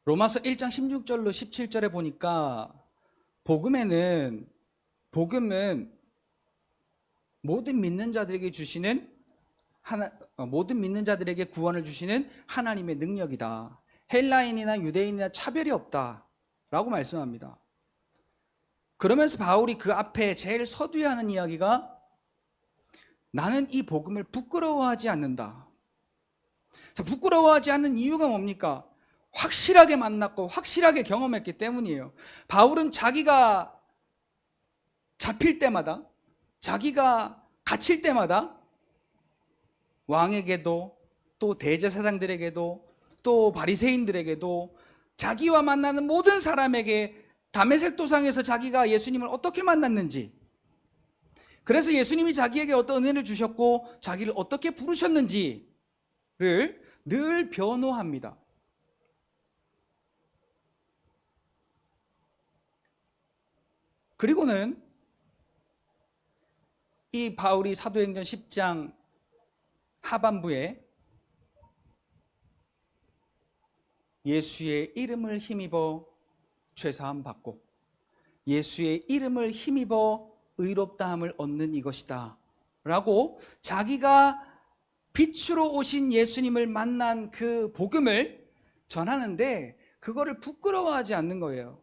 로마서 1장 16절로 17절에 보니까 복음은 모든 믿는 자들에게 모든 믿는 자들에게 구원을 주시는 하나님의 능력이다. 헬라인이나 유대인이나 차별이 없다라고 말씀합니다. 그러면서 바울이 그 앞에 제일 서두에 하는 이야기가 나는 이 복음을 부끄러워하지 않는다. 자, 부끄러워하지 않는 이유가 뭡니까? 확실하게 만났고 확실하게 경험했기 때문이에요. 바울은 자기가 잡힐 때마다, 자기가 갇힐 때마다 왕에게도 또 대제사장들에게도 또 바리새인들에게도 자기와 만나는 모든 사람에게 다메섹 도상에서 자기가 예수님을 어떻게 만났는지, 그래서 예수님이 자기에게 어떤 은혜를 주셨고 자기를 어떻게 부르셨는지를 늘 변호합니다. 그리고는 이 바울이 사도행전 10장 하반부에 예수의 이름을 힘입어 죄사함 받고 예수의 이름을 힘입어 의롭다함을 얻는 이것이다 라고 자기가 빛으로 오신 예수님을 만난 그 복음을 전하는데 그거를 부끄러워하지 않는 거예요.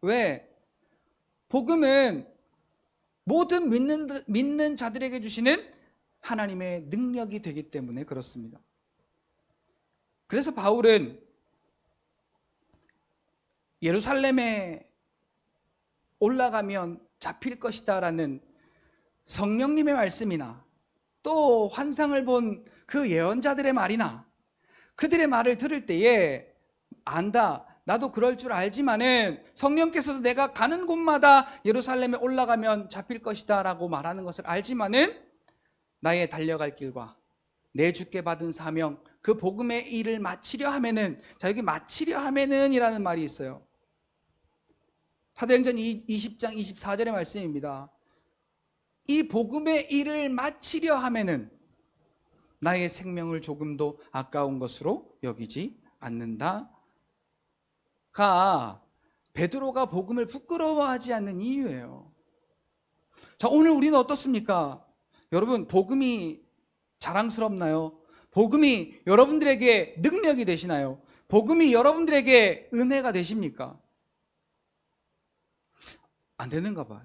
왜? 복음은 모든 믿는 자들에게 주시는 하나님의 능력이 되기 때문에 그렇습니다. 그래서 바울은 예루살렘에 올라가면 잡힐 것이다 라는 성령님의 말씀이나 또 환상을 본 그 예언자들의 말이나 그들의 말을 들을 때에 안다, 나도 그럴 줄 알지만은 성령께서도 내가 가는 곳마다 예루살렘에 올라가면 잡힐 것이다 라고 말하는 것을 알지만은 나의 달려갈 길과 내 주께 받은 사명, 그 복음의 일을 마치려 하면은, 자 여기 마치려 하면은 이라는 말이 있어요. 사도행전 20장 24절의 말씀입니다. 이 복음의 일을 마치려 하면은 나의 생명을 조금도 아까운 것으로 여기지 않는다가 베드로가 복음을 부끄러워하지 않는 이유예요. 자, 오늘 우리는 어떻습니까? 여러분, 복음이 자랑스럽나요? 복음이 여러분들에게 능력이 되시나요? 복음이 여러분들에게 은혜가 되십니까? 안 되는가 봐요.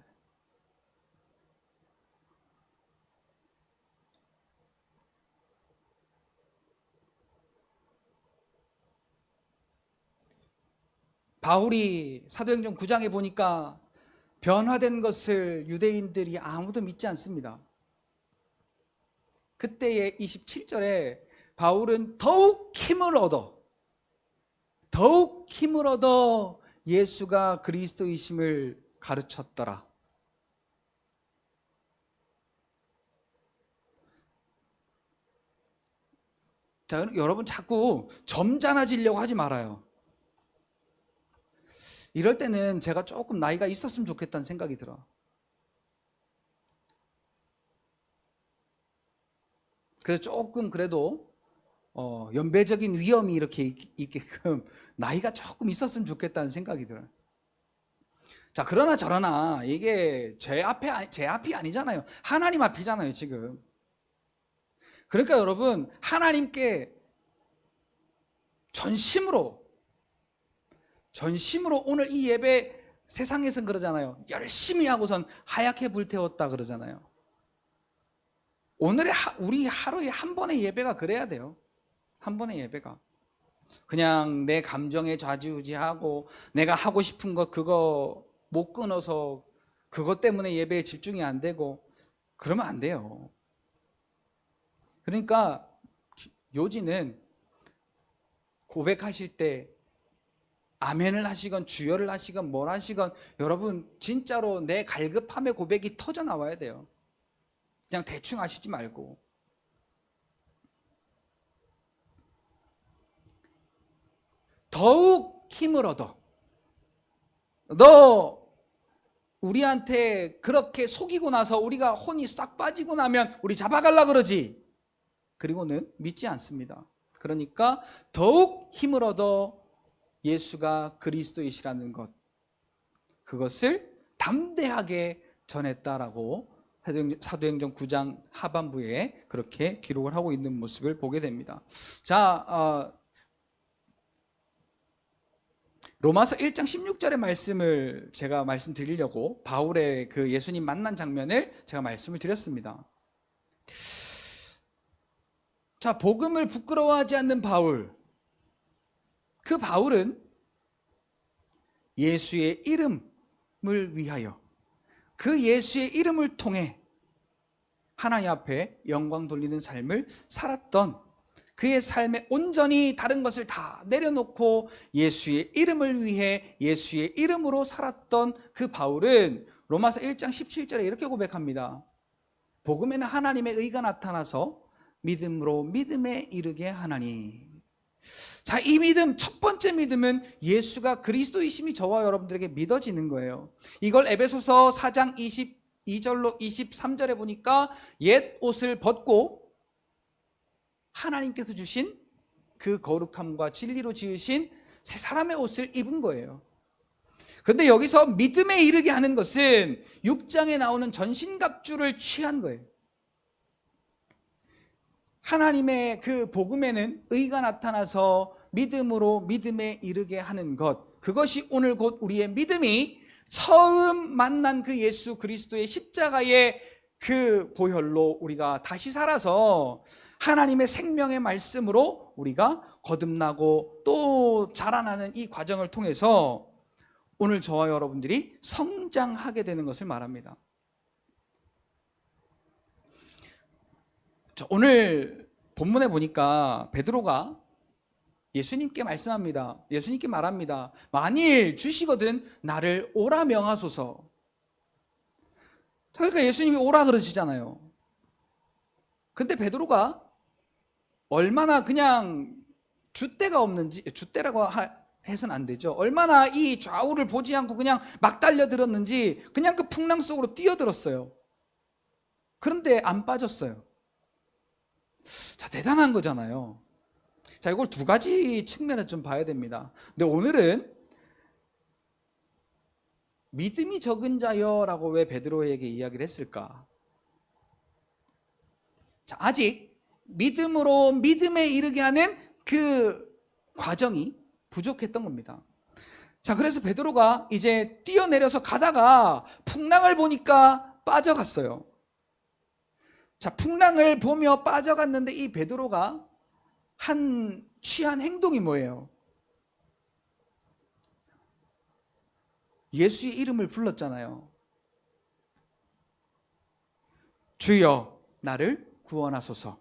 바울이 사도행전 9장에 보니까 변화된 것을 유대인들이 아무도 믿지 않습니다. 그때의 27절에 바울은 더욱 힘을 얻어 예수가 그리스도이심을 가르쳤더라. 자, 여러분 자꾸 점잖아지려고 하지 말아요. 이럴 때는 제가 조금 나이가 있었으면 좋겠다는 생각이 들어. 그래서 조금 그래도 연배적인 위험이 이렇게 있게끔 나이가 조금 있었으면 좋겠다는 생각이 들어요. 자, 그러나 저러나 이게 제 앞이 아니잖아요. 하나님 앞이잖아요, 지금. 그러니까 여러분, 하나님께 전심으로 오늘 이 예배, 세상에선 그러잖아요. 열심히 하고선 하얗게 불태웠다 그러잖아요. 오늘의 우리 하루에 한 번의 예배가 그래야 돼요. 한 번의 예배가 그냥 내 감정에 좌지우지하고 내가 하고 싶은 것 그거 못 끊어서 그것 때문에 예배에 집중이 안 되고 그러면 안 돼요. 그러니까 요지는 고백하실 때 아멘을 하시건 주여를 하시건 뭘 하시건 여러분 진짜로 내 갈급함의 고백이 터져 나와야 돼요. 그냥 대충 하시지 말고. 더욱 힘을 얻어. 너 우리한테 그렇게 속이고 나서 우리가 혼이 싹 빠지고 나면 우리 잡아갈라 그러지. 그리고는 믿지 않습니다. 그러니까 더욱 힘을 얻어 예수가 그리스도이시라는 것, 그것을 담대하게 전했다라고 사도행전 9장 하반부에 그렇게 기록을 하고 있는 모습을 보게 됩니다. 자, 로마서 1장 16절의 말씀을 제가 말씀드리려고 바울의 그 예수님 만난 장면을 제가 말씀을 드렸습니다. 자, 복음을 부끄러워하지 않는 바울, 그 바울은 예수의 이름을 위하여, 그 예수의 이름을 통해 하나님 앞에 영광 돌리는 삶을 살았던, 그의 삶에 온전히 다른 것을 다 내려놓고 예수의 이름을 위해 예수의 이름으로 살았던 그 바울은 로마서 1장 17절에 이렇게 고백합니다. 복음에는 하나님의 의가 나타나서 믿음으로 믿음에 이르게 하나니. 자, 이 믿음, 첫 번째 믿음은 예수가 그리스도이심이 저와 여러분들에게 믿어지는 거예요. 이걸 에베소서 4장 22절로 23절에 보니까 옛 옷을 벗고 하나님께서 주신 그 거룩함과 진리로 지으신 새 사람의 옷을 입은 거예요. 그런데 여기서 믿음에 이르게 하는 것은 6장에 나오는 전신갑주를 취한 거예요. 하나님의 그 복음에는 의가 나타나서 믿음으로 믿음에 이르게 하는 것, 그것이 오늘 곧 우리의 믿음이 처음 만난 그 예수 그리스도의 십자가의 그 보혈로 우리가 다시 살아서 하나님의 생명의 말씀으로 우리가 거듭나고 또 자라나는 이 과정을 통해서 오늘 저와 여러분들이 성장하게 되는 것을 말합니다. 오늘 본문에 보니까 베드로가 예수님께 말씀합니다. 예수님께 말합니다. 만일 주시거든 나를 오라 명하소서. 그러니까 예수님이 오라 그러시잖아요. 근데 베드로가 얼마나 그냥 줏대가 없는지, 줏대라고 해서는 안 되죠. 얼마나 이 좌우를 보지 않고 그냥 막 달려들었는지 그냥 그 풍랑 속으로 뛰어들었어요. 그런데 안 빠졌어요. 자, 대단한 거잖아요. 자, 이걸 두 가지 측면에서 좀 봐야 됩니다. 근데 오늘은 믿음이 적은 자여라고 왜 베드로에게 이야기를 했을까? 자, 아직 믿음으로 믿음에 이르게 하는 그 과정이 부족했던 겁니다. 자, 그래서 베드로가 이제 뛰어내려서 가다가 풍랑을 보니까 빠져갔어요. 자, 풍랑을 보며 빠져갔는데 이 베드로가 취한 행동이 뭐예요? 예수의 이름을 불렀잖아요. 주여 나를 구원하소서.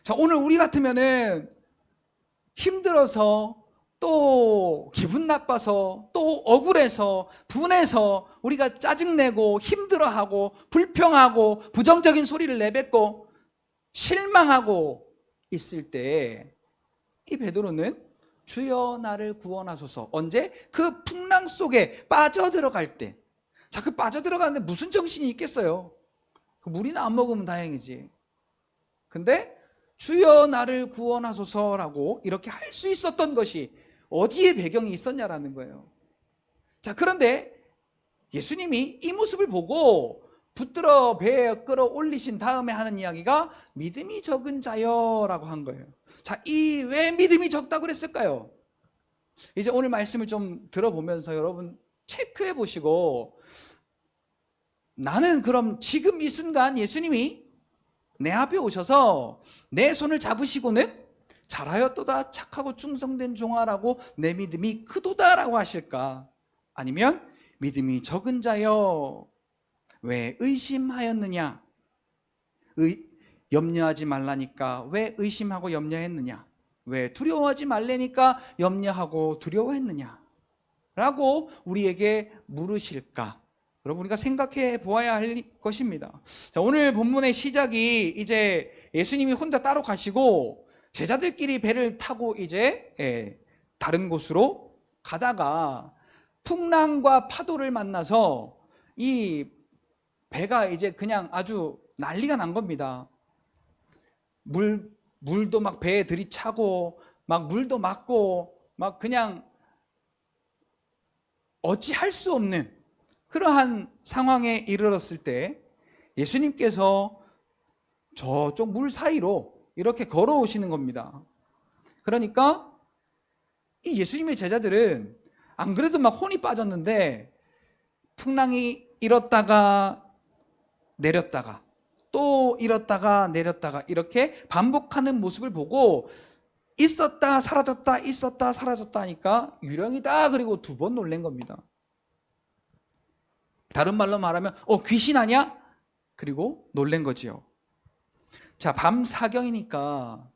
자, 오늘 우리 같으면은 힘들어서 또 기분 나빠서 또 억울해서 분해서 우리가 짜증내고 힘들어하고 불평하고 부정적인 소리를 내뱉고 실망하고 있을 때 이 베드로는 주여 나를 구원하소서. 언제? 그 풍랑 속에 빠져들어갈 때. 자, 그 빠져들어가는데 무슨 정신이 있겠어요? 그 물이나 안 먹으면 다행이지. 근데 주여 나를 구원하소서라고 이렇게 할 수 있었던 것이 어디에 배경이 있었냐라는 거예요. 자, 그런데 예수님이 이 모습을 보고 붙들어 배에 끌어올리신 다음에 하는 이야기가 믿음이 적은 자여라고 한 거예요. 자, 왜 믿음이 적다고 그랬을까요? 이제 오늘 말씀을 좀 들어보면서 여러분 체크해 보시고, 나는 그럼 지금 이 순간 예수님이 내 앞에 오셔서 내 손을 잡으시고는 잘하였도다 착하고 충성된 종아라고 내 믿음이 크도다라고 하실까? 아니면 믿음이 적은 자여 왜 의심하였느냐? 염려하지 말라니까 왜 의심하고 염려했느냐? 왜 두려워하지 말라니까 염려하고 두려워했느냐? 라고 우리에게 물으실까? 여러분, 우리가 생각해 보아야 할 것입니다. 자, 오늘 본문의 시작이 이제 예수님이 혼자 따로 가시고 제자들끼리 배를 타고 이제 다른 곳으로 가다가 풍랑과 파도를 만나서 이 배가 이제 그냥 아주 난리가 난 겁니다. 물도 막 배에 들이차고 막 물도 맞고 막 그냥 어찌할 수 없는 그러한 상황에 이르렀을 때 예수님께서 저쪽 물 사이로 이렇게 걸어오시는 겁니다. 그러니까 이 예수님의 제자들은 안 그래도 막 혼이 빠졌는데 풍랑이 일었다가 내렸다가 또 일었다가 내렸다가 이렇게 반복하는 모습을 보고 있었다 사라졌다 있었다 사라졌다 하니까 유령이다 그리고 2번 놀란 겁니다. 다른 말로 말하면 귀신 아니야? 그리고 놀란 거지요. 자, 밤 사경이니까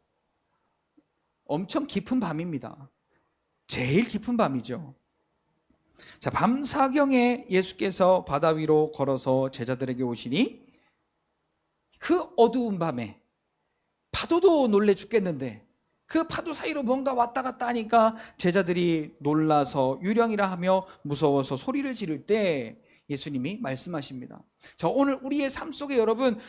엄청 깊은 밤입니다. 제일 깊은 밤이죠. 자, 밤 사경에 예수께서 바다 위로 걸어서 제자들에게 오시니 그 어두운 밤에 파도도 놀래 죽겠는데 그 파도 사이로 뭔가 왔다 갔다 하니까 제자들이 놀라서 유령이라 하며 무서워서 소리를 지를 때 예수님이 말씀하십니다. 자, 오늘 우리의 삶 속에 여러분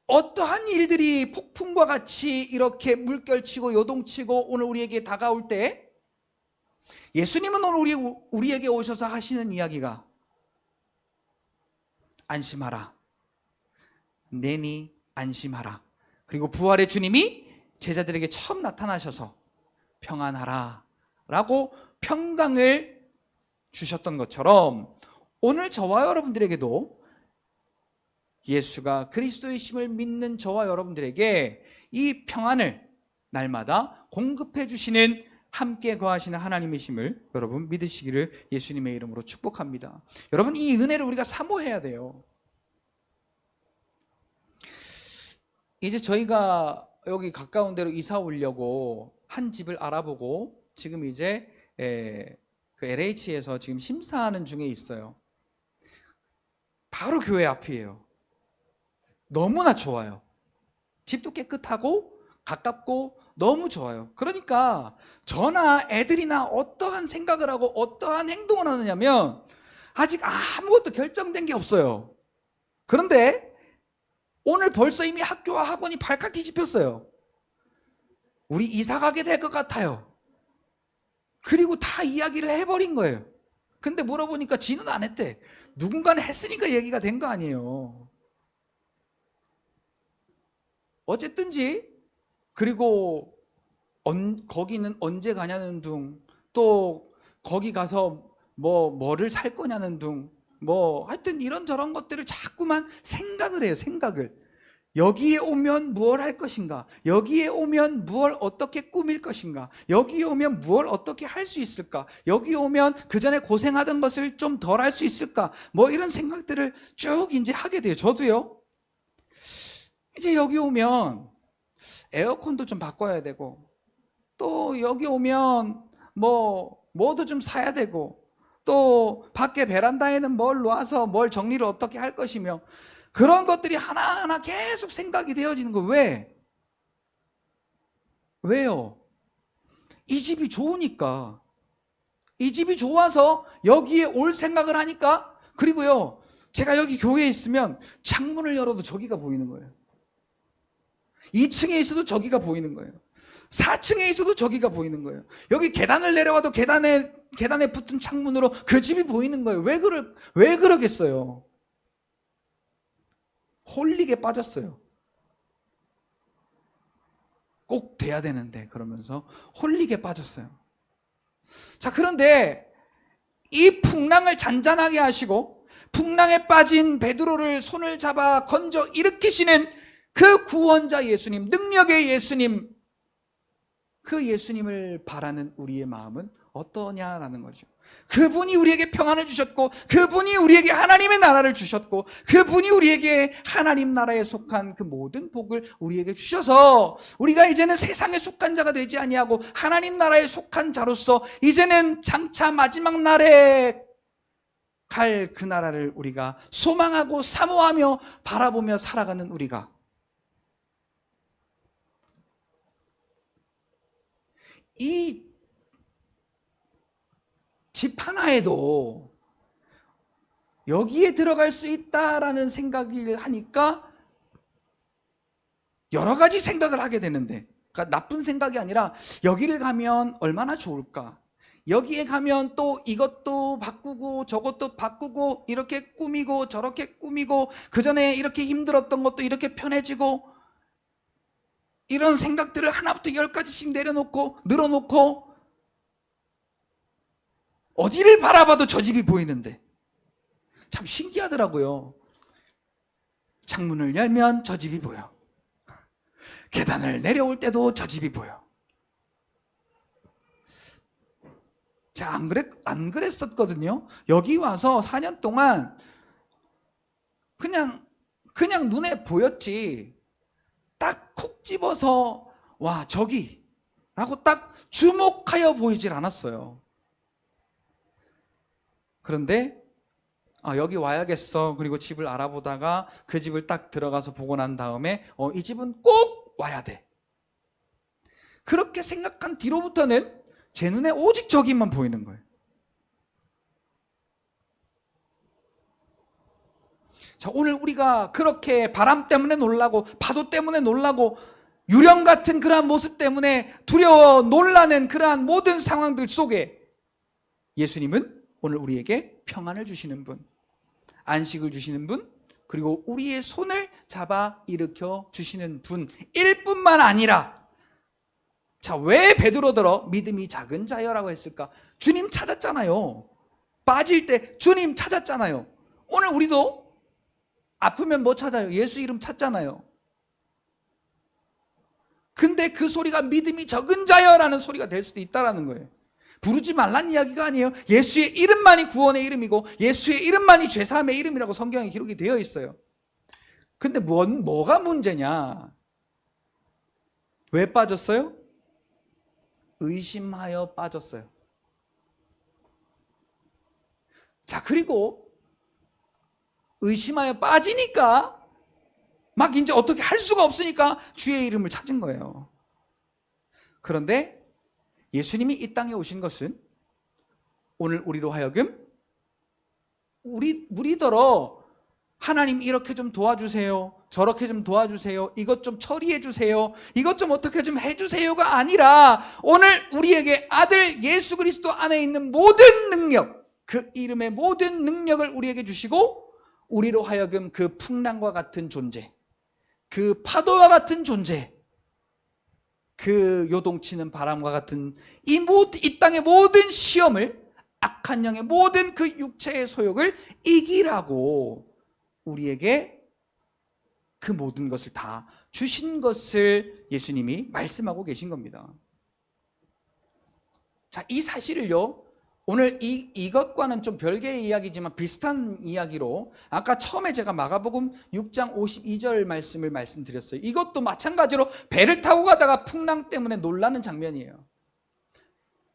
어떠한 일들이 폭풍과 같이 이렇게 물결치고 요동치고 오늘 우리에게 다가올 때 예수님은 오늘 우리에게 오셔서 하시는 이야기가 안심하라, 내니 안심하라. 그리고 부활의 주님이 제자들에게 처음 나타나셔서 평안하라 라고 평강을 주셨던 것처럼 오늘 저와 여러분들에게도 예수가 그리스도이심을 믿는 저와 여러분들에게 이 평안을 날마다 공급해 주시는 함께 거하시는 하나님이심을 여러분 믿으시기를 예수님의 이름으로 축복합니다. 여러분 이 은혜를 우리가 사모해야 돼요. 이제 저희가 여기 가까운 데로 이사 오려고 한 집을 알아보고 지금 이제 그 LH에서 지금 심사하는 중에 있어요. 바로 교회 앞이에요. 너무나 좋아요. 집도 깨끗하고 가깝고 너무 좋아요. 그러니까 저나 애들이나 어떠한 생각을 하고 어떠한 행동을 하느냐면 아직 아무것도 결정된 게 없어요. 그런데 오늘 벌써 이미 학교와 학원이 발칵 뒤집혔어요. 우리 이사 가게 될 것 같아요. 그리고 다 이야기를 해버린 거예요. 근데 물어보니까 지는 안 했대. 누군가는 했으니까 얘기가 된 거 아니에요. 어쨌든지 그리고 거기는 언제 가냐는 둥, 또 거기 가서 뭐를 살 거냐는 둥, 하여튼 이런저런 것들을 자꾸만 생각을 해요. 생각을. 여기에 오면 무엇을 할 것인가? 여기에 오면 무엇을 어떻게 꾸밀 것인가? 여기에 오면 무엇을 어떻게 할 수 있을까? 여기에 오면 그 전에 고생하던 것을 좀 덜 할 수 있을까? 이런 생각들을 쭉 이제 하게 돼요. 저도요. 이제 여기 오면 에어컨도 좀 바꿔야 되고, 또 여기 오면 뭐도 좀 사야 되고, 또 밖에 베란다에는 뭘 놓아서 뭘 정리를 어떻게 할 것이며, 그런 것들이 하나하나 계속 생각이 되어지는 거예요. 왜요? 이 집이 좋으니까. 이 집이 좋아서 여기에 올 생각을 하니까. 그리고요, 제가 여기 교회에 있으면 창문을 열어도 저기가 보이는 거예요. 2층에 있어도 저기가 보이는 거예요. 4층에 있어도 저기가 보이는 거예요. 여기 계단을 내려와도 계단에 붙은 창문으로 그 집이 보이는 거예요. 왜 그러겠어요? 홀릭에 빠졌어요. 꼭 돼야 되는데 그러면서 홀릭에 빠졌어요. 자, 그런데 이 풍랑을 잔잔하게 하시고 풍랑에 빠진 베드로를 손을 잡아 건져 일으키시는 그 구원자 예수님, 능력의 예수님, 그 예수님을 바라는 우리의 마음은 어떠냐라는 거죠. 그분이 우리에게 평안을 주셨고, 그분이 우리에게 하나님의 나라를 주셨고, 그분이 우리에게 하나님 나라에 속한 그 모든 복을 우리에게 주셔서 우리가 이제는 세상에 속한 자가 되지 아니하고 하나님 나라에 속한 자로서 이제는 장차 마지막 날에 갈 그 나라를 우리가 소망하고 사모하며 바라보며 살아가는 우리가, 이 집 하나에도 여기에 들어갈 수 있다라는 생각을 하니까 여러 가지 생각을 하게 되는데, 그러니까 나쁜 생각이 아니라 여기를 가면 얼마나 좋을까, 여기에 가면 또 이것도 바꾸고 저것도 바꾸고 이렇게 꾸미고 저렇게 꾸미고 그 전에 이렇게 힘들었던 것도 이렇게 편해지고 이런 생각들을 하나부터 10가지씩 내려놓고 늘어놓고 어디를 바라봐도 저 집이 보이는데 참 신기하더라고요. 창문을 열면 저 집이 보여. 계단을 내려올 때도 저 집이 보여. 제가 안 그랬었거든요. 여기 와서 4년 동안 그냥 눈에 보였지 딱 콕 집어서 와 저기 라고 딱 주목하여 보이질 않았어요. 그런데 여기 와야겠어. 그리고 집을 알아보다가 그 집을 딱 들어가서 보고 난 다음에 이 집은 꼭 와야 돼. 그렇게 생각한 뒤로부터는 제 눈에 오직 저기만 보이는 거예요. 자, 오늘 우리가 그렇게 바람 때문에 놀라고 파도 때문에 놀라고 유령 같은 그러한 모습 때문에 두려워 놀라는 그러한 모든 상황들 속에 예수님은 오늘 우리에게 평안을 주시는 분, 안식을 주시는 분, 그리고 우리의 손을 잡아 일으켜 주시는 분일 뿐만 아니라, 자, 왜 베드로더러 믿음이 작은 자여라고 했을까? 주님 찾았잖아요. 빠질 때 주님 찾았잖아요. 오늘 우리도 아프면 뭐 찾아요? 예수 이름 찾잖아요. 근데 그 소리가 믿음이 적은 자여라는 소리가 될 수도 있다는 거예요. 부르지 말란 이야기가 아니에요. 예수의 이름만이 구원의 이름이고 예수의 이름만이 죄사함의 이름이라고 성경에 기록이 되어 있어요. 근데 뭐가 문제냐? 왜 빠졌어요? 의심하여 빠졌어요. 자, 그리고 의심하여 빠지니까 막 이제 어떻게 할 수가 없으니까 주의 이름을 찾은 거예요. 그런데 예수님이 이 땅에 오신 것은 오늘 우리로 하여금 우리더러 하나님 이렇게 좀 도와주세요, 저렇게 좀 도와주세요, 이것 좀 처리해 주세요, 이것 좀 어떻게 좀 해주세요가 아니라 오늘 우리에게 아들 예수 그리스도 안에 있는 모든 능력, 그 이름의 모든 능력을 우리에게 주시고 우리로 하여금 그 풍랑과 같은 존재, 그 파도와 같은 존재, 그 요동치는 바람과 같은 이 땅의 모든 시험을, 악한 영의 모든 그 육체의 소욕을 이기라고 우리에게 그 모든 것을 다 주신 것을 예수님이 말씀하고 계신 겁니다. 자, 이 사실을요, 오늘 이것과는 좀 별개의 이야기지만 비슷한 이야기로 아까 처음에 제가 마가복음 6장 52절 말씀을 말씀드렸어요. 이것도 마찬가지로 배를 타고 가다가 풍랑 때문에 놀라는 장면이에요.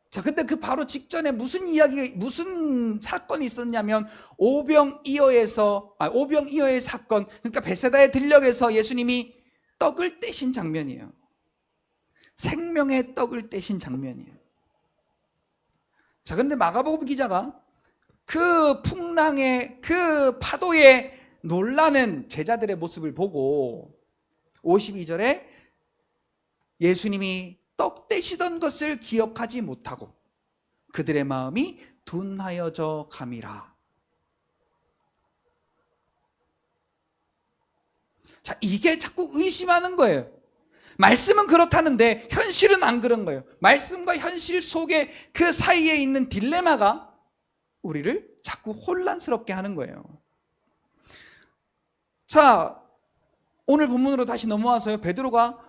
자, 근데 그 바로 직전에 무슨 사건이 있었냐면 오병이어의 사건, 그러니까 베세다의 들녘에서 예수님이 떡을 떼신 장면이에요. 생명의 떡을 떼신 장면이에요. 자, 근데 마가복음 기자가 그 풍랑의 그 파도에 놀라는 제자들의 모습을 보고 52절에 예수님이 떡 떼시던 것을 기억하지 못하고 그들의 마음이 둔하여져 감이라. 자, 이게 자꾸 의심하는 거예요. 말씀은 그렇다는데 현실은 안 그런 거예요. 말씀과 현실 속에 그 사이에 있는 딜레마가 우리를 자꾸 혼란스럽게 하는 거예요. 자, 오늘 본문으로 다시 넘어와서요, 베드로가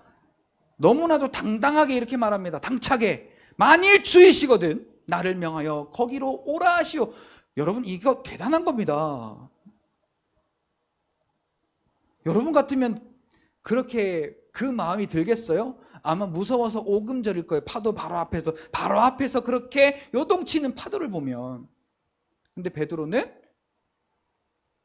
너무나도 당당하게 이렇게 말합니다. 당차게 만일 주이시거든 나를 명하여 거기로 오라 하시오. 여러분, 이거 대단한 겁니다. 여러분 같으면 그렇게 그 마음이 들겠어요? 아마 무서워서 오금절일 거예요. 파도 바로 앞에서 그렇게 요동치는 파도를 보면. 근데 베드로는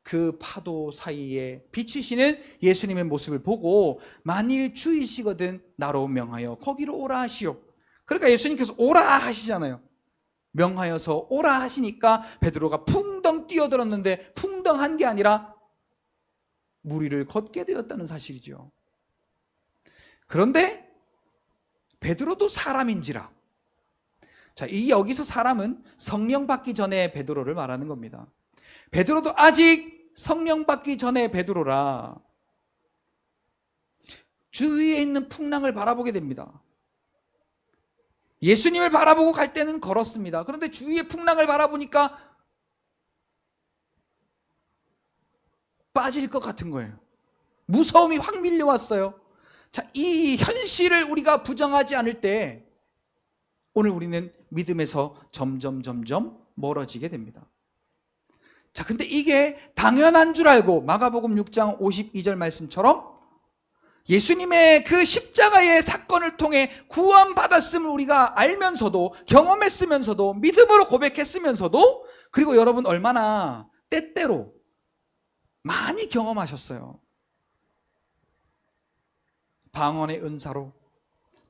그 파도 사이에 비추시는 예수님의 모습을 보고 만일 주이시거든 나로 명하여 거기로 오라 하시오. 그러니까 예수님께서 오라 하시잖아요. 명하여서 오라 하시니까 베드로가 풍덩 뛰어들었는데 풍덩한 게 아니라 물 위를 걷게 되었다는 사실이죠. 그런데 베드로도 사람인지라, 자, 이 여기서 사람은 성령 받기 전에 베드로를 말하는 겁니다. 베드로도 아직 성령 받기 전에 베드로라 주위에 있는 풍랑을 바라보게 됩니다. 예수님을 바라보고 갈 때는 걸었습니다. 그런데 주위의 풍랑을 바라보니까 빠질 것 같은 거예요. 무서움이 확 밀려왔어요. 자, 이 현실을 우리가 부정하지 않을 때 오늘 우리는 믿음에서 점점 멀어지게 됩니다. 자, 근데 이게 당연한 줄 알고 마가복음 6장 52절 말씀처럼 예수님의 그 십자가의 사건을 통해 구원받았음을 우리가 알면서도 경험했으면서도 믿음으로 고백했으면서도 그리고 여러분 얼마나 때때로 많이 경험하셨어요. 방언의 은사로,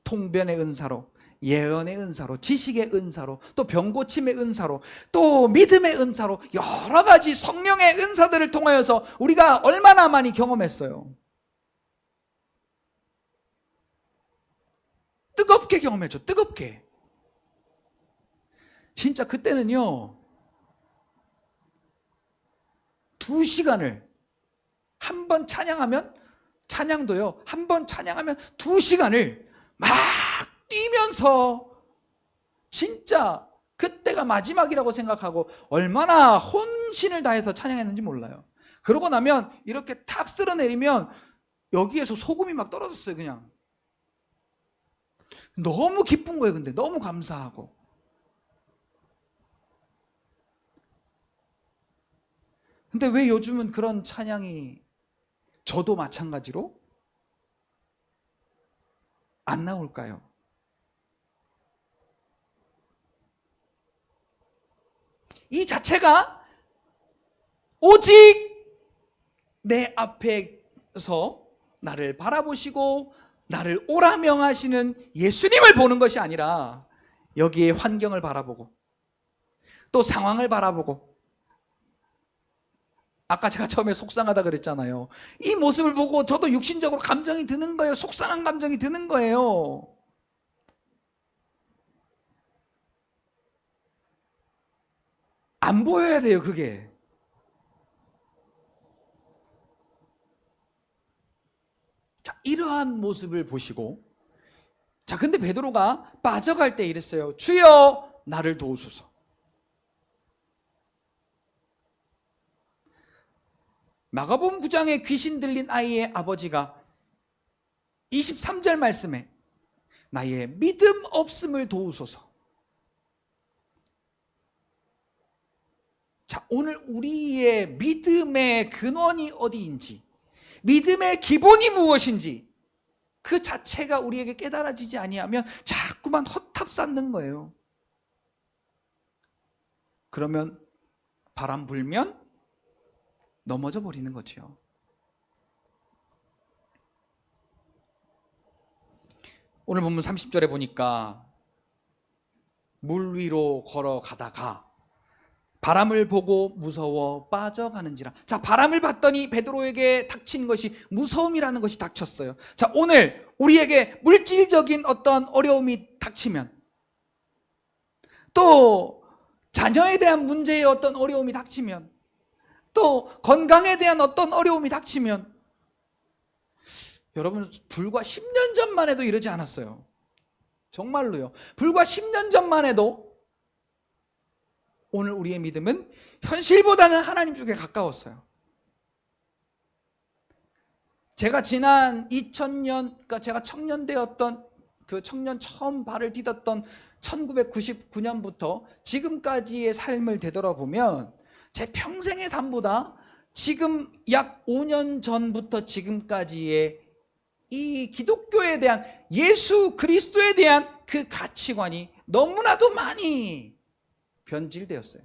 통변의 은사로, 예언의 은사로, 지식의 은사로, 또 병고침의 은사로, 또 믿음의 은사로 여러 가지 성령의 은사들을 통하여서 우리가 얼마나 많이 경험했어요. 뜨겁게 경험했죠. 뜨겁게. 진짜 그때는요 2시간을 한 번 찬양하면 찬양도요 한 번 찬양하면 2시간을 막 뛰면서 진짜 그때가 마지막이라고 생각하고 얼마나 혼신을 다해서 찬양했는지 몰라요. 그러고 나면 이렇게 탁 쓸어내리면 여기에서 소금이 막 떨어졌어요. 그냥 너무 기쁜 거예요. 근데 너무 감사하고. 근데 왜 요즘은 그런 찬양이 저도 마찬가지로 안 나올까요? 이 자체가 오직 내 앞에서 나를 바라보시고 나를 오라 명하시는 예수님을 보는 것이 아니라 여기에 환경을 바라보고 또 상황을 바라보고 아까 제가 처음에 속상하다 그랬잖아요. 이 모습을 보고 저도 육신적으로 감정이 드는 거예요. 속상한 감정이 드는 거예요. 안 보여야 돼요, 그게. 자, 이러한 모습을 보시고 자, 근데 베드로가 빠져갈 때 이랬어요. 주여 나를 도우소서. 마가복음 9장에 귀신 들린 아이의 아버지가 23절 말씀에 나의 믿음 없음을 도우소서. 자, 오늘 우리의 믿음의 근원이 어디인지, 믿음의 기본이 무엇인지 그 자체가 우리에게 깨달아지지 아니하면 자꾸만 허탑 쌓는 거예요. 그러면 바람 불면 넘어져 버리는 거죠. 오늘 본문 30절에 보니까 물 위로 걸어가다가 바람을 보고 무서워 빠져가는지라. 자, 바람을 봤더니 베드로에게 닥친 것이 무서움이라는 것이 닥쳤어요. 자, 오늘 우리에게 물질적인 어떤 어려움이 닥치면, 또 자녀에 대한 문제의 어떤 어려움이 닥치면, 또 건강에 대한 어떤 어려움이 닥치면, 여러분 불과 10년 전만 해도 이러지 않았어요. 정말로요. 불과 10년 전만 해도 오늘 우리의 믿음은 현실보다는 하나님 쪽에 가까웠어요. 제가 지난 2000년, 그러니까 제가 청년되었던 그 청년 처음 발을 디뎠던 1999년부터 지금까지의 삶을 되돌아보면 제 평생의 삶보다 지금 약 5년 전부터 지금까지의 이 기독교에 대한, 예수 그리스도에 대한 그 가치관이 너무나도 많이 변질되었어요.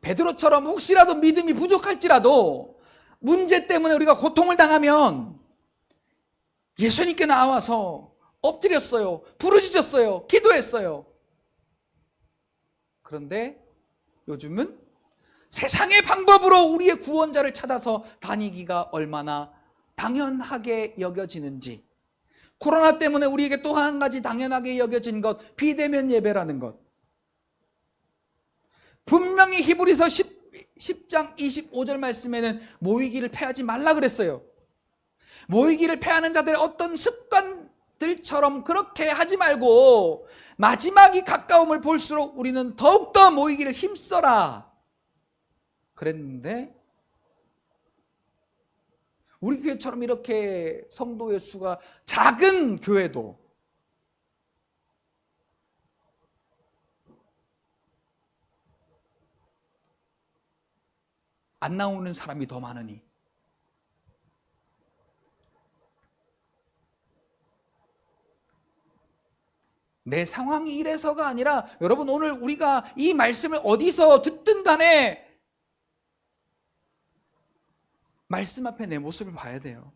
베드로처럼 혹시라도 믿음이 부족할지라도 문제 때문에 우리가 고통을 당하면 예수님께 나와서 엎드렸어요. 부르짖었어요. 기도했어요. 그런데 요즘은 세상의 방법으로 우리의 구원자를 찾아서 다니기가 얼마나 당연하게 여겨지는지, 코로나 때문에 우리에게 또 한 가지 당연하게 여겨진 것, 비대면 예배라는 것. 분명히 히브리서 10장 25절 말씀에는 모이기를 패하지 말라 그랬어요. 모이기를 패하는 자들의 어떤 습관들처럼 그렇게 하지 말고 마지막이 가까움을 볼수록 우리는 더욱더 모이기를 힘써라 그랬는데, 우리 교회처럼 이렇게 성도의 수가 작은 교회도 안 나오는 사람이 더 많으니, 내 상황이 이래서가 아니라, 여러분 오늘 우리가 이 말씀을 어디서 듣든 간에 말씀 앞에 내 모습을 봐야 돼요.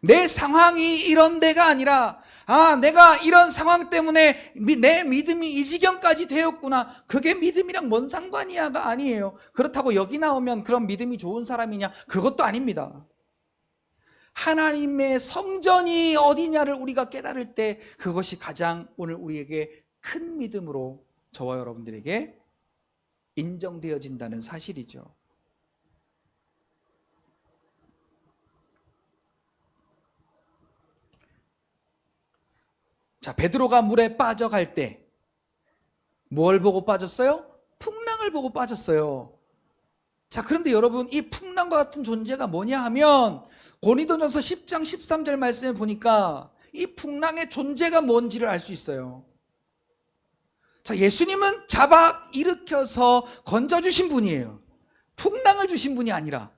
내 상황이 이런 데가 아니라, 내가 이런 상황 때문에 내 믿음이 이 지경까지 되었구나, 그게 믿음이랑 뭔 상관이야가 아니에요. 그렇다고 여기 나오면 그런 믿음이 좋은 사람이냐? 그것도 아닙니다. 하나님의 성전이 어디냐를 우리가 깨달을 때 그것이 가장 오늘 우리에게 큰 믿음으로 저와 여러분들에게 인정되어진다는 사실이죠. 자, 베드로가 물에 빠져갈 때 뭘 보고 빠졌어요? 풍랑을 보고 빠졌어요. 자, 그런데 여러분, 이 풍랑과 같은 존재가 뭐냐 하면 고린도전서 10장 13절 말씀을 보니까 이 풍랑의 존재가 뭔지를 알 수 있어요. 자, 예수님은 잡아 일으켜서 건져주신 분이에요. 풍랑을 주신 분이 아니라.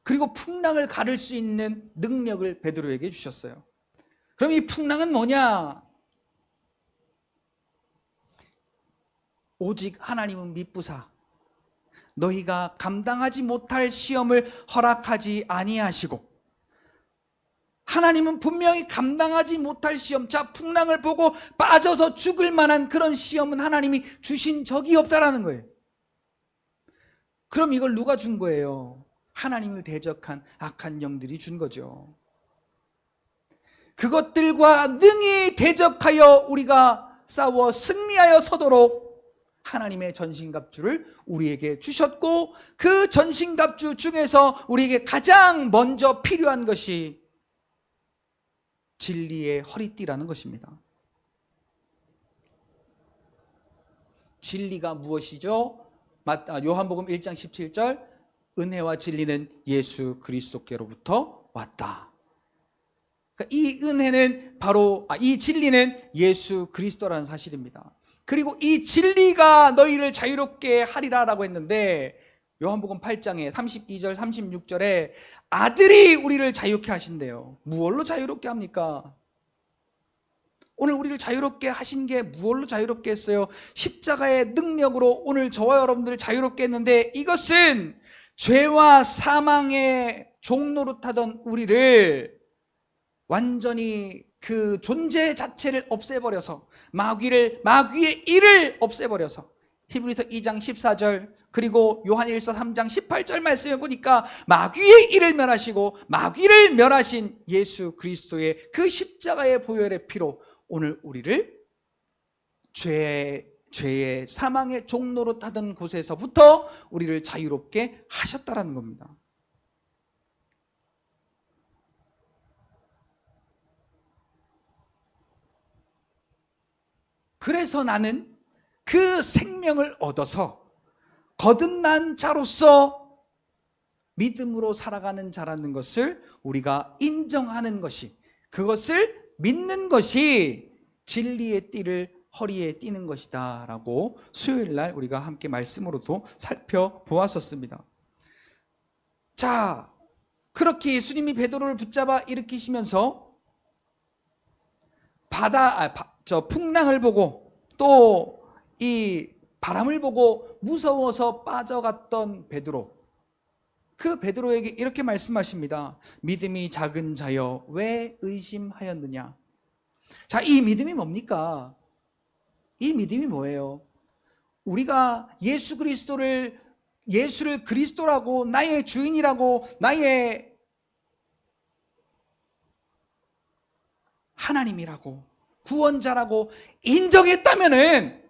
그리고 풍랑을 가를 수 있는 능력을 베드로에게 주셨어요. 그럼 이 풍랑은 뭐냐? 오직 하나님은 미쁘사 너희가 감당하지 못할 시험을 허락하지 아니하시고, 하나님은 분명히 감당하지 못할 시험, 자, 풍랑을 보고 빠져서 죽을 만한 그런 시험은 하나님이 주신 적이 없다라는 거예요. 그럼 이걸 누가 준 거예요? 하나님을 대적한 악한 영들이 준 거죠. 그것들과 능히 대적하여 우리가 싸워 승리하여 서도록 하나님의 전신갑주를 우리에게 주셨고, 그 전신갑주 중에서 우리에게 가장 먼저 필요한 것이 진리의 허리띠라는 것입니다. 진리가 무엇이죠? 요한복음 1장 17절, 은혜와 진리는 예수 그리스도께로부터 왔다. 그러니까 이 은혜는 바로, 이 진리는 예수 그리스도라는 사실입니다. 그리고 이 진리가 너희를 자유롭게 하리라라고 했는데, 요한복음 8장에 32절 36절에 아들이 우리를 자유케 하신대요. 무엇로 자유롭게 합니까? 오늘 우리를 자유롭게 하신 게 무엇로 자유롭게 했어요? 십자가의 능력으로 오늘 저와 여러분들을 자유롭게 했는데, 이것은 죄와 사망의 종노릇하던 우리를 완전히 그 존재 자체를 없애버려서, 마귀의 일을 없애버려서, 히브리서 2장 14절 그리고 요한일서 3장 18절 말씀에 보니까 마귀의 일을 멸하시고 마귀를 멸하신 예수 그리스도의 그 십자가의 보혈의 피로 오늘 우리를 죄의 사망의 종로로 타던 곳에서부터 우리를 자유롭게 하셨다라는 겁니다. 그래서 나는 그 생명을 얻어서 거듭난 자로서 믿음으로 살아가는 자라는 것을 우리가 인정하는 것이, 그것을 믿는 것이 진리의 띠를 허리에 띠는 것이다 라고 수요일 날 우리가 함께 말씀으로도 살펴보았었습니다. 자, 그렇게 예수님이 베드로를 붙잡아 일으키시면서 풍랑을 보고 또 이 바람을 보고 무서워서 빠져갔던 베드로, 그 베드로에게 이렇게 말씀하십니다. 믿음이 작은 자여 왜 의심하였느냐. 자, 이 믿음이 뭡니까? 이 믿음이 뭐예요? 우리가 예수 그리스도를 예수를 그리스도라고, 나의 주인이라고, 나의 하나님이라고, 구원자라고 인정했다면은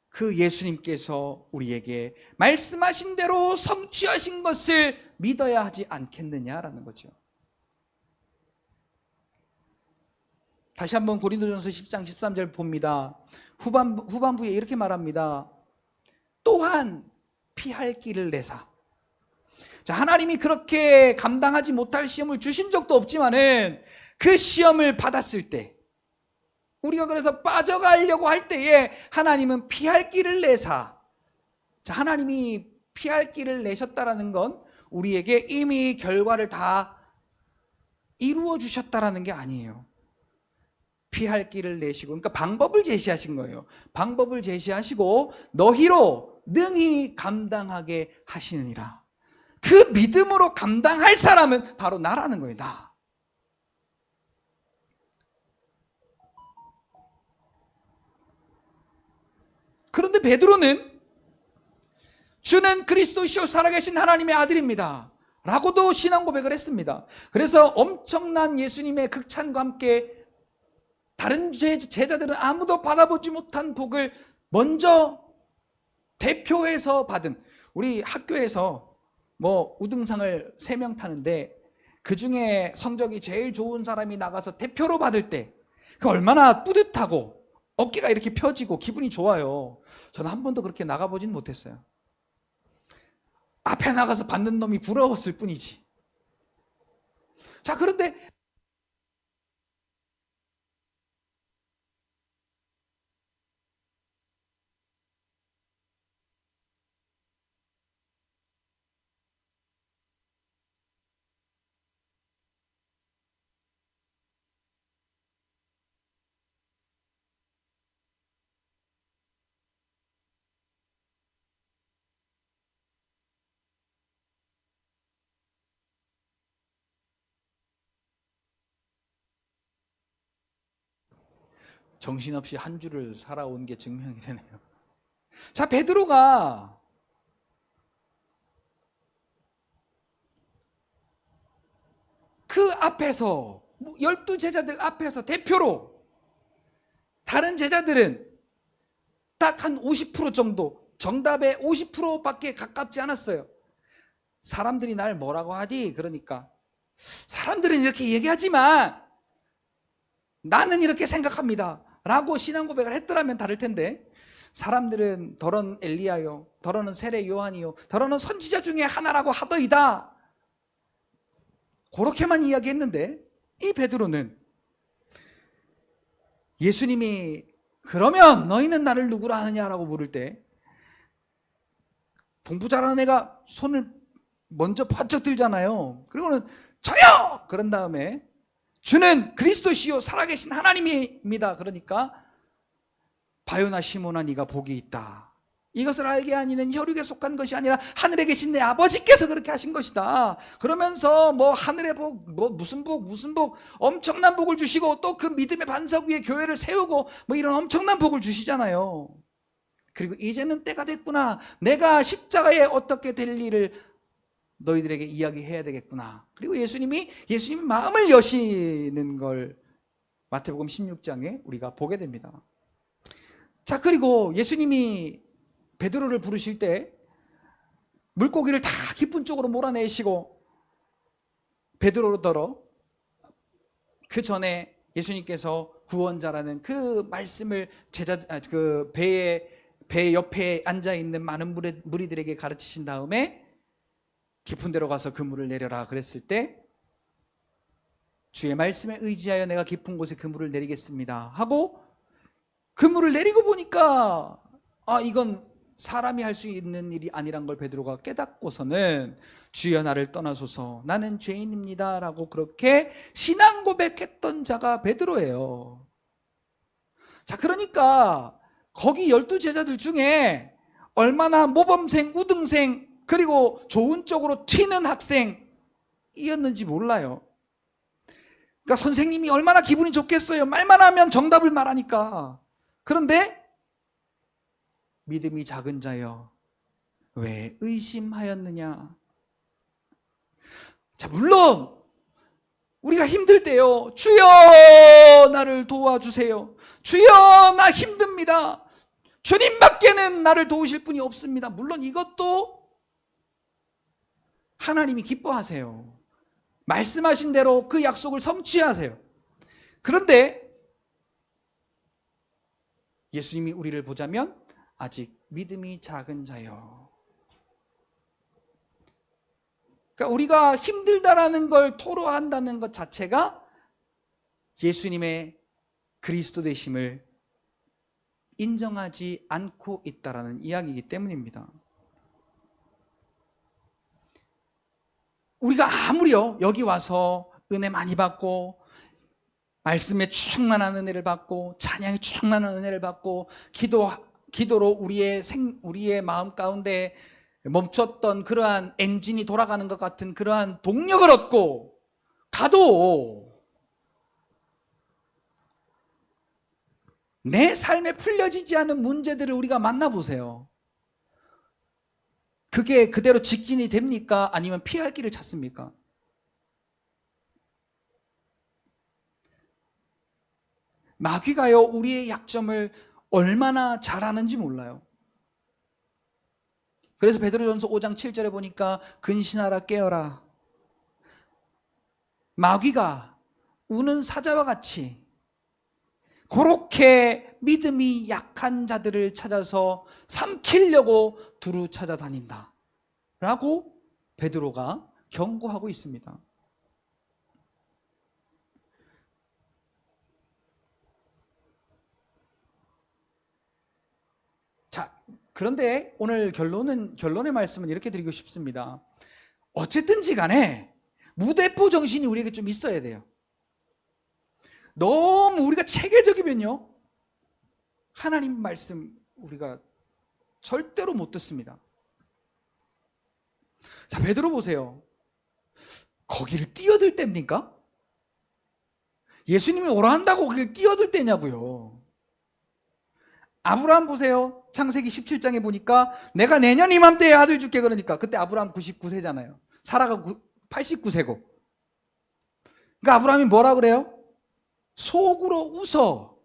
그 예수님께서 우리에게 말씀하신 대로 성취하신 것을 믿어야 하지 않겠느냐라는 거죠. 다시 한번 고린도전서 10장 13절 봅니다. 후반부에 이렇게 말합니다. 또한 피할 길을 내사. 자, 하나님이 그렇게 감당하지 못할 시험을 주신 적도 없지만은 그 시험을 받았을 때, 우리가 그래서 빠져가려고 할 때에 하나님은 피할 길을 내사. 자, 하나님이 피할 길을 내셨다라는 건 우리에게 이미 결과를 다 이루어 주셨다라는 게 아니에요. 피할 길을 내시고, 그러니까 방법을 제시하신 거예요. 방법을 제시하시고 너희로 능히 감당하게 하시느니라. 그 믿음으로 감당할 사람은 바로 나라는 거예요. 나. 그런데 베드로는 주는 그리스도시요 살아계신 하나님의 아들입니다 라고도 신앙 고백을 했습니다. 그래서 엄청난 예수님의 극찬과 함께 다른 제자들은 아무도 받아보지 못한 복을 먼저 대표해서 받은, 우리 학교에서 뭐 우등상을 3명 타는데 그 중에 성적이 제일 좋은 사람이 나가서 대표로 받을 때 그 얼마나 뿌듯하고 어깨가 이렇게 펴지고 기분이 좋아요. 저는 한 번도 그렇게 나가보진 못했어요. 앞에 나가서 받는 놈이 부러웠을 뿐이지. 자, 그런데 정신없이 한 주를 살아온 게 증명이 되네요. 자, 베드로가 그 앞에서 12제자들 앞에서 대표로, 다른 제자들은 딱 한 50% 정도, 정답의 50%밖에 가깝지 않았어요. 사람들이 날 뭐라고 하디? 그러니까 사람들은 이렇게 얘기하지만 나는 이렇게 생각합니다 라고 신앙 고백을 했더라면 다를 텐데, 사람들은 더러는 엘리야요, 더러는 세례 요한이요, 더러는 선지자 중에 하나라고 하더이다, 그렇게만 이야기했는데, 이 베드로는 예수님이 그러면 너희는 나를 누구라 하느냐라고 물을 때 공부 잘하는 애가 손을 먼저 번쩍 들잖아요. 그리고는 저요! 그런 다음에 주는 그리스도시요 살아계신 하나님입니다. 그러니까 바요나 시몬아 네가 복이 있다. 이것을 알게 하니는 혈육에 속한 것이 아니라 하늘에 계신 내 아버지께서 그렇게 하신 것이다. 그러면서 뭐 하늘의 복, 뭐 무슨 복 엄청난 복을 주시고 또 그 믿음의 반석 위에 교회를 세우고 뭐 이런 엄청난 복을 주시잖아요. 그리고 이제는 때가 됐구나. 내가 십자가에 어떻게 될 일을 너희들에게 이야기해야 되겠구나. 그리고 예수님이 마음을 여시는 걸 마태복음 16장에 우리가 보게 됩니다. 자, 그리고 예수님이 베드로를 부르실 때 물고기를 다 깊은 쪽으로 몰아내시고 베드로더러 그 전에 예수님께서 구원자라는 그 말씀을 배 옆에 앉아 있는 많은 무리들에게 가르치신 다음에 깊은 데로 가서 그물을 내려라 그랬을 때 주의 말씀에 의지하여 내가 깊은 곳에 그물을 내리겠습니다 하고 그물을 내리고 보니까 이건 사람이 할 수 있는 일이 아니란 걸 베드로가 깨닫고서는 주여 나를 떠나소서 나는 죄인입니다 라고 그렇게 신앙 고백했던 자가 베드로예요. 자, 그러니까 거기 12제자들 중에 얼마나 모범생, 우등생, 그리고 좋은 쪽으로 튀는 학생이었는지 몰라요. 그러니까 선생님이 얼마나 기분이 좋겠어요. 말만 하면 정답을 말하니까. 그런데 믿음이 작은 자여 왜 의심하였느냐. 자, 물론 우리가 힘들 때요, 주여 나를 도와주세요, 주여 나 힘듭니다, 주님밖에는 나를 도우실 분이 없습니다. 물론 이것도 하나님이 기뻐하세요. 말씀하신 대로 그 약속을 성취하세요. 그런데 예수님이 우리를 보자면 아직 믿음이 작은 자요. 그러니까 우리가 힘들다라는 걸 토로한다는 것 자체가 예수님의 그리스도 되심을 인정하지 않고 있다라는 이야기이기 때문입니다. 우리가 아무리요 여기 와서 은혜 많이 받고 말씀에 충만한 은혜를 받고 찬양에 충만한 은혜를 받고 기도로 우리의 마음 가운데 멈췄던 그러한 엔진이 돌아가는 것 같은 그러한 동력을 얻고 가도 내 삶에 풀려지지 않은 문제들을 우리가 만나보세요. 그게 그대로 직진이 됩니까? 아니면 피할 길을 찾습니까? 마귀가요 우리의 약점을 얼마나 잘 아는지 몰라요. 그래서 베드로전서 5장 7절에 보니까 근신하라 깨어라. 마귀가 우는 사자와 같이 그렇게 믿음이 약한 자들을 찾아서 삼키려고 두루 찾아다닌다 라고 베드로가 경고하고 있습니다. 자, 그런데 오늘 결론의 말씀은 이렇게 드리고 싶습니다. 어쨌든지 간에 무대포 정신이 우리에게 좀 있어야 돼요. 너무 우리가 체계적이면요 하나님 말씀 우리가 절대로 못 듣습니다. 자, 베드로 보세요. 거기를 뛰어들 때입니까? 예수님이 오라 한다고 거기를 뛰어들 때냐고요. 아브라함 보세요. 창세기 17장에 보니까 내가 내년 이맘때에 아들 줄게 그러니까 그때 아브라함 99세잖아요. 사라가 89세고. 그러니까 아브라함이 뭐라 그래요? 속으로 웃어.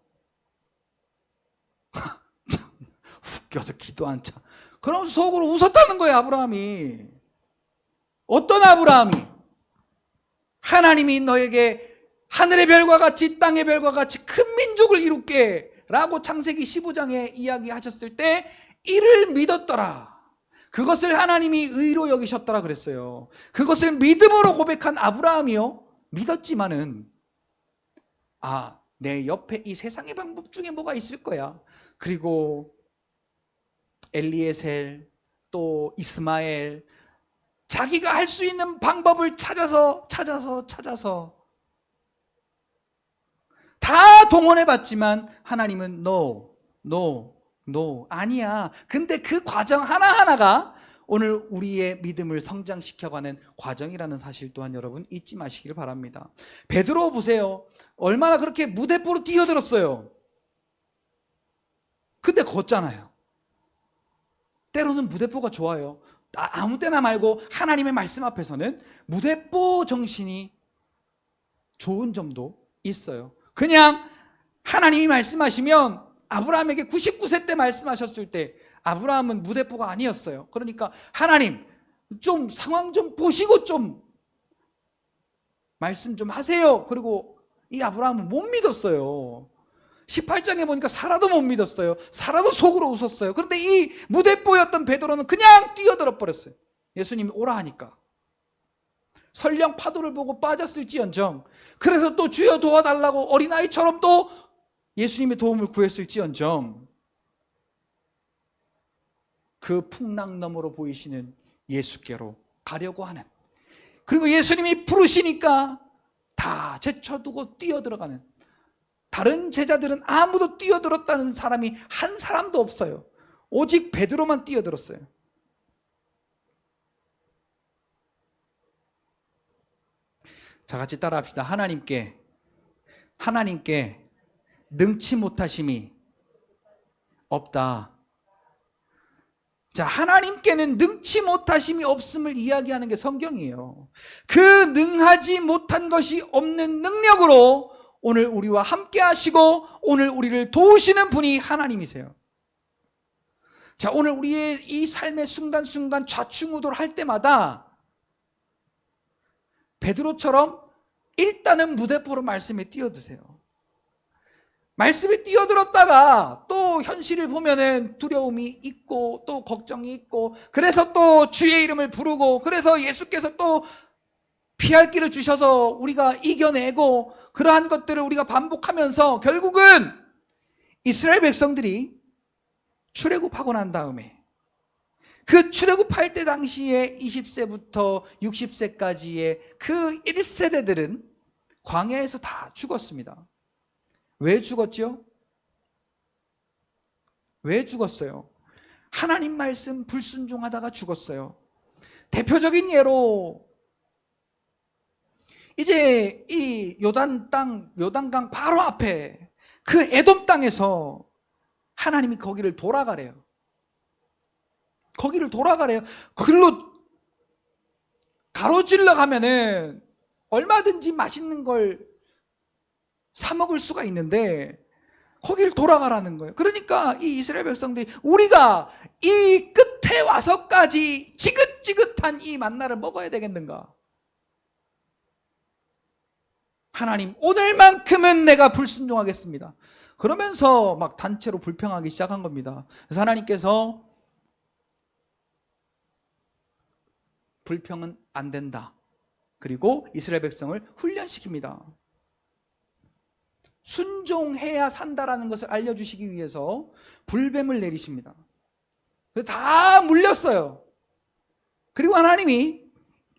웃겨서 기도 안 차. 그럼 속으로 웃었다는 거예요, 아브라함이. 어떤 아브라함이? 하나님이 너에게 하늘의 별과 같이 땅의 별과 같이 큰 민족을 이룰게 라고 창세기 15장에 이야기하셨을 때 이를 믿었더라. 그것을 하나님이 의로 여기셨더라 그랬어요. 그것을 믿음으로 고백한 아브라함이요 믿었지만은 내 옆에 이 세상의 방법 중에 뭐가 있을 거야. 그리고 엘리에셀 또 이스마엘 자기가 할 수 있는 방법을 찾아서 다 동원해봤지만 하나님은 no, 아니야. 근데 그 과정 하나하나가 오늘 우리의 믿음을 성장시켜가는 과정이라는 사실 또한 여러분 잊지 마시기를 바랍니다. 베드로 보세요. 얼마나 그렇게 무대포로 뛰어들었어요. 근데 걷잖아요. 때로는 무대포가 좋아요. 아무 때나 말고 하나님의 말씀 앞에서는 무대포 정신이 좋은 점도 있어요. 그냥 하나님이 말씀하시면 아브라함에게 99세 때 말씀하셨을 때 아브라함은 무대포가 아니었어요. 그러니까 하나님 좀 상황 좀 보시고 좀 말씀 좀 하세요. 그리고 이 아브라함은 못 믿었어요. 18장에 보니까 사라도 못 믿었어요. 사라도 속으로 웃었어요. 그런데 이 무대포였던 베드로는 그냥 뛰어들어 버렸어요. 예수님이 오라 하니까. 설령 파도를 보고 빠졌을지언정, 그래서 또 주여 도와달라고 어린아이처럼 또 예수님의 도움을 구했을지언정, 그 풍랑 너머로 보이시는 예수께로 가려고 하는, 그리고 예수님이 부르시니까 다 제쳐두고 뛰어들어가는, 다른 제자들은 아무도 뛰어들었다는 사람이 한 사람도 없어요. 오직 베드로만 뛰어들었어요. 자, 같이 따라합시다. 하나님께 능치 못하심이 없다. 자, 하나님께는 능치 못하심이 없음을 이야기하는 게 성경이에요. 그 능하지 못한 것이 없는 능력으로 오늘 우리와 함께 하시고 오늘 우리를 도우시는 분이 하나님이세요. 자, 오늘 우리의 이 삶의 순간순간 좌충우돌 할 때마다 베드로처럼 일단은 무대포로 말씀에 뛰어드세요. 말씀에 뛰어들었다가 또 현실을 보면은 두려움이 있고 또 걱정이 있고, 그래서 또 주의 이름을 부르고, 그래서 예수께서 또 피할 길을 주셔서 우리가 이겨내고, 그러한 것들을 우리가 반복하면서 결국은 이스라엘 백성들이 출애굽하고 난 다음에 그 출애굽할 때 당시에 20세부터 60세까지의 그 1세대들은 광야에서 다 죽었습니다. 왜 죽었죠? 왜 죽었어요? 하나님 말씀 불순종하다가 죽었어요. 대표적인 예로 이제 이 요단강 바로 앞에 그 에돔 땅에서 하나님이 거기를 돌아가래요. 거기를 돌아가래요. 그걸로 가로질러 가면은 얼마든지 맛있는 걸 사 먹을 수가 있는데 거기를 돌아가라는 거예요. 그러니까 이 이스라엘 백성들이 우리가 이 끝에 와서까지 지긋지긋한 이 만나를 먹어야 되겠는가? 하나님, 오늘만큼은 내가 불순종하겠습니다. 그러면서 막 단체로 불평하기 시작한 겁니다. 그래서 하나님께서 불평은 안 된다. 그리고 이스라엘 백성을 훈련시킵니다. 순종해야 산다라는 것을 알려주시기 위해서 불뱀을 내리십니다. 다 물렸어요. 그리고 하나님이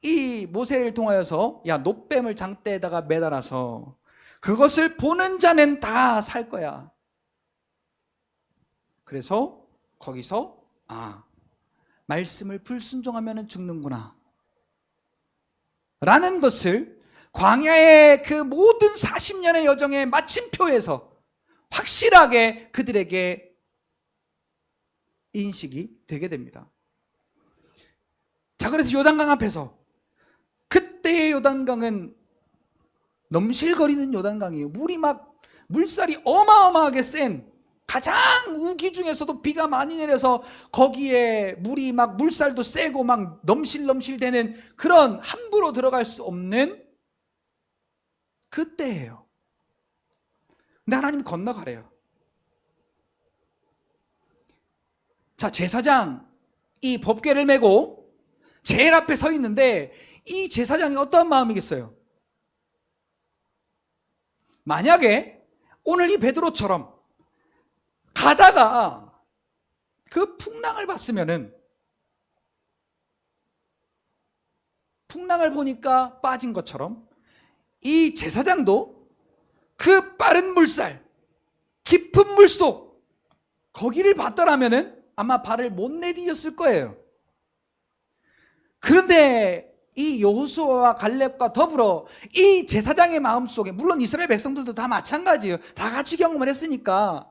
이 모세를 통하여서 야, 놋뱀을 장대에다가 매달아서 그것을 보는 자는 다 살 거야. 그래서 거기서 말씀을 불순종하면 죽는구나 라는 것을 광야의 그 모든 40년의 여정의 마침표에서 확실하게 그들에게 인식이 되게 됩니다. 자, 그래서 요단강 앞에서, 그때의 요단강은 넘실거리는 요단강이에요. 물살이 어마어마하게 센, 가장 우기 중에서도 비가 많이 내려서 거기에 물이 물살도 세고 넘실넘실 되는 그런 함부로 들어갈 수 없는 그때예요. 근데 하나님이 건너가래요. 자, 제사장 이 법궤를 메고 제일 앞에 서 있는데 이 제사장이 어떠한 마음이겠어요? 만약에 오늘 이 베드로처럼 가다가 그 풍랑을 봤으면은, 풍랑을 보니까 빠진 것처럼 이 제사장도 그 빠른 물살, 깊은 물속 거기를 봤더라면은 아마 발을 못 내디뎠을 거예요. 그런데 이 여호수아와 갈렙과 더불어 이 제사장의 마음속에, 물론 이스라엘 백성들도 다 마찬가지예요. 다 같이 경험을 했으니까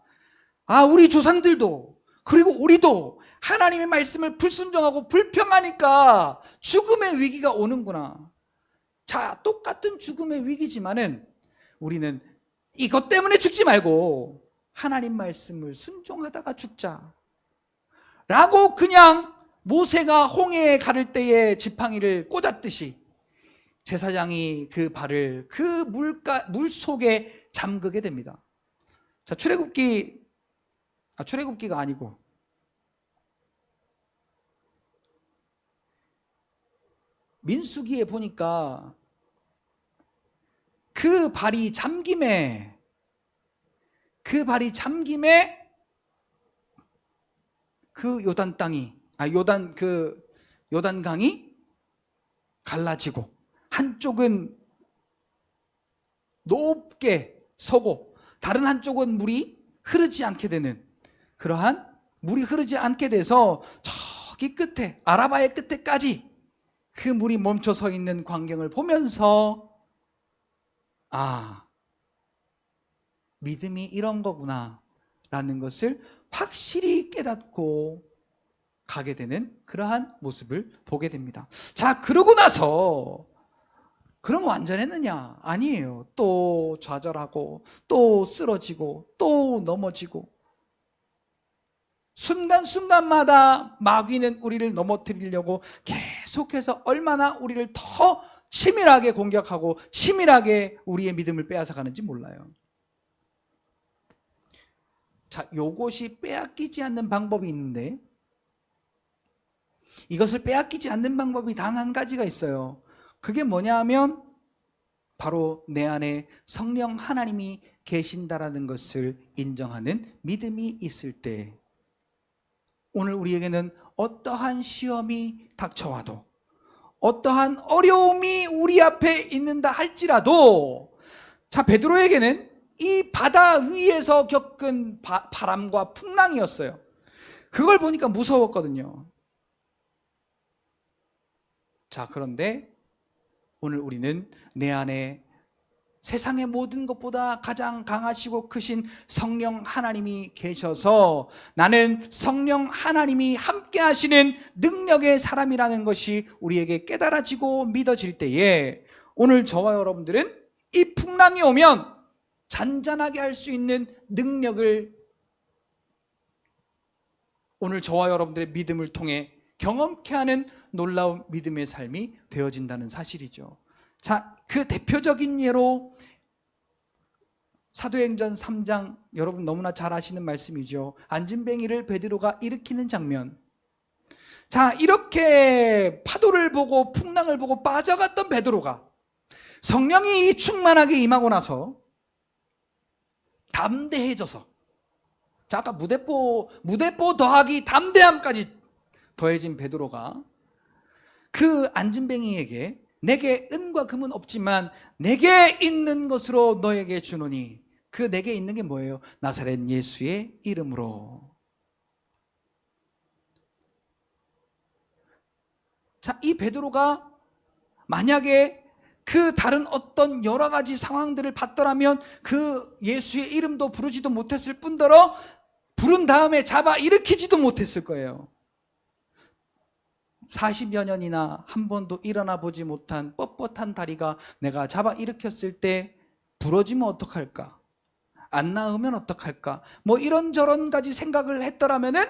우리 조상들도 그리고 우리도 하나님의 말씀을 불순종하고 불평하니까 죽음의 위기가 오는구나. 자, 똑같은 죽음의 위기지만은 우리는 이것 때문에 죽지 말고 하나님 말씀을 순종하다가 죽자 라고, 그냥 모세가 홍해에 가를 때에 지팡이를 꽂았듯이 제사장이 그 발을 그 물 속에 잠그게 됩니다. 자, 출애굽기가 아니고 민수기에 보니까 그 발이 잠김에 그 요단강이 갈라지고 한쪽은 높게 서고 다른 한쪽은 물이 흐르지 않게 되는, 그러한 물이 흐르지 않게 돼서 저기 끝에 아라바의 끝에까지 그 물이 멈춰 서 있는 광경을 보면서 믿음이 이런 거구나 라는 것을 확실히 깨닫고 가게 되는 그러한 모습을 보게 됩니다. 자, 그러고 나서 그럼 완전했느냐? 아니에요. 또 좌절하고 또 쓰러지고 또 넘어지고 순간순간마다 마귀는 우리를 넘어뜨리려고 계속해서 얼마나 우리를 더 치밀하게 공격하고 치밀하게 우리의 믿음을 빼앗아가는지 몰라요. 자, 요것이 빼앗기지 않는 방법이 있는데, 이것을 빼앗기지 않는 방법이 단 한 가지가 있어요. 그게 뭐냐 하면 바로 내 안에 성령 하나님이 계신다라는 것을 인정하는 믿음이 있을 때, 오늘 우리에게는 어떠한 시험이 닥쳐와도, 어떠한 어려움이 우리 앞에 있는다 할지라도, 자, 베드로에게는 이 바다 위에서 겪은 바람과 풍랑이었어요. 그걸 보니까 무서웠거든요. 자, 그런데 오늘 우리는 내 안에 세상의 모든 것보다 가장 강하시고 크신 성령 하나님이 계셔서 나는 성령 하나님이 함께 하시는 능력의 사람이라는 것이 우리에게 깨달아지고 믿어질 때에, 오늘 저와 여러분들은 이 풍랑이 오면 잔잔하게 할 수 있는 능력을 오늘 저와 여러분들의 믿음을 통해 경험케 하는 놀라운 믿음의 삶이 되어진다는 사실이죠. 자, 그 대표적인 예로 사도행전 3장, 여러분 너무나 잘 아시는 말씀이죠. 안진뱅이를 베드로가 일으키는 장면. 자, 이렇게 파도를 보고 풍랑을 보고 빠져갔던 베드로가 성령이 충만하게 임하고 나서 담대해져서, 자, 아까 무대뽀 더하기 담대함까지 더해진 베드로가 그 안진뱅이에게 내게 은과 금은 없지만 내게 있는 것으로 너에게 주노니, 그 내게 있는 게 뭐예요? 나사렛 예수의 이름으로. 자, 이 베드로가 만약에 그 다른 어떤 여러 가지 상황들을 봤더라면 그 예수의 이름도 부르지도 못했을 뿐더러 부른 다음에 잡아 일으키지도 못했을 거예요. 40여 년이나 한 번도 일어나 보지 못한 뻣뻣한 다리가 내가 잡아 일으켰을 때 부러지면 어떡할까? 안 나으면 어떡할까? 뭐 이런저런 가지 생각을 했더라면은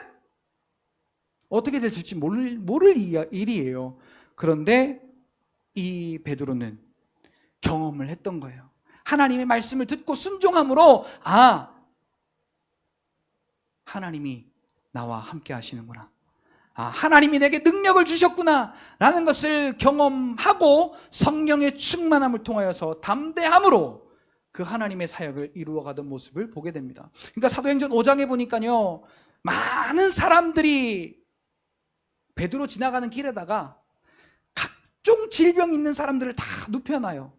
어떻게 됐을지 모를 일이에요. 그런데 이 베드로는 경험을 했던 거예요. 하나님의 말씀을 듣고 순종함으로, 아, 하나님이 나와 함께 하시는구나. 아, 하나님이 내게 능력을 주셨구나 라는 것을 경험하고 성령의 충만함을 통하여서 담대함으로 그 하나님의 사역을 이루어가던 모습을 보게 됩니다. 그러니까 사도행전 5장에 보니까요, 많은 사람들이 베드로 지나가는 길에다가 각종 질병 있는 사람들을 다 눕혀놔요.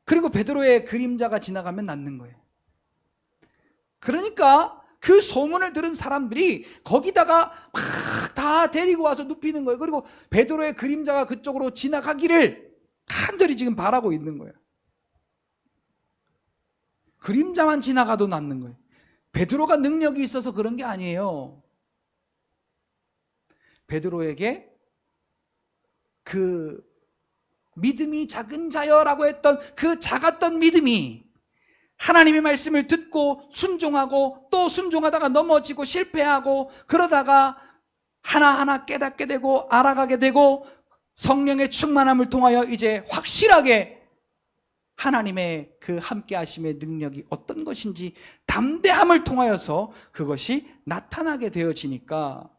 그리고 베드로의 그림자가 지나가면 낫는 거예요. 그러니까 그 소문을 들은 사람들이 거기다가 막 다 데리고 와서 눕히는 거예요. 그리고 베드로의 그림자가 그쪽으로 지나가기를 간절히 지금 바라고 있는 거예요. 그림자만 지나가도 낫는 거예요. 베드로가 능력이 있어서 그런 게 아니에요. 베드로에게 그 믿음이 작은 자여라고 했던 그 작았던 믿음이 하나님의 말씀을 듣고 순종하고 또 순종하다가 넘어지고 실패하고 그러다가 하나하나 깨닫게 되고 알아가게 되고 성령의 충만함을 통하여 이제 확실하게 하나님의 그 함께 하심의 능력이 어떤 것인지 담대함을 통하여서 그것이 나타나게 되어지니까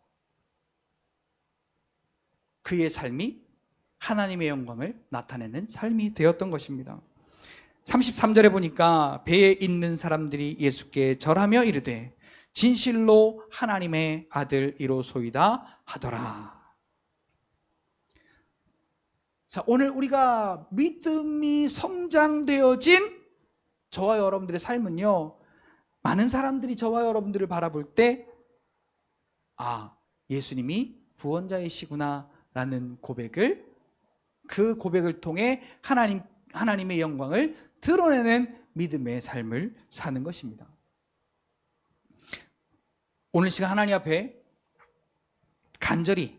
그의 삶이 하나님의 영광을 나타내는 삶이 되었던 것입니다. 33절에 보니까 배에 있는 사람들이 예수께 절하며 이르되 진실로 하나님의 아들이로소이다 하더라. 자, 오늘 우리가 믿음이 성장되어진 저와 여러분들의 삶은요, 많은 사람들이 저와 여러분들을 바라볼 때, 아, 예수님이 구원자이시구나 라는 고백을, 그 고백을 통해 하나님의 영광을 드러내는 믿음의 삶을 사는 것입니다. 오늘 시간 하나님 앞에 간절히